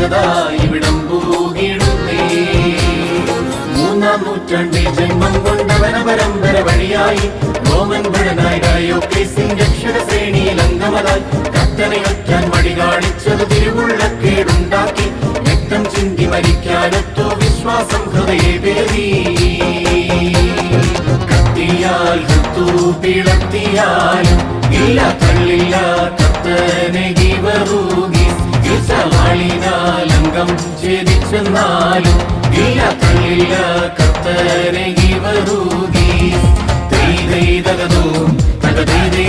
ജഗതായി വിടമ്പൂകിടുന്നേ. മൂന്നാം നൂറ്റാണ്ടിൽ ജന്മം കൊണ്ടവന പരമ്പര വഴിയായി റോമൻ ഭടനായി ഡയോക്ലീസിന്റെ രക്ഷക ശ്രേണിയിൽ അംഗമതായി കത്തനയൊറ്റാൻ വഴി കാണിച്ചത് തിരുവുള്ളക്കേടുണ്ടാക്കി രക്തം ചിന്തി മരിക്കാനൊത്തോ വിശ്വാസം ഹൃദയെ പേറി. കത്തിയാൽ ഹൃത്തു പിളർത്തിയാലും ഇല്ല തള്ളില്ല കത്തനെ ഗീവറൂഗീസ്വാളിനാലംഗം ഛേദിച്ചെന്നാലും ഇല്ല തള്ളില്ല കത്തനെ ഗീവറൂഗീസ്. തൈതൈതകതോ തകതൈതേ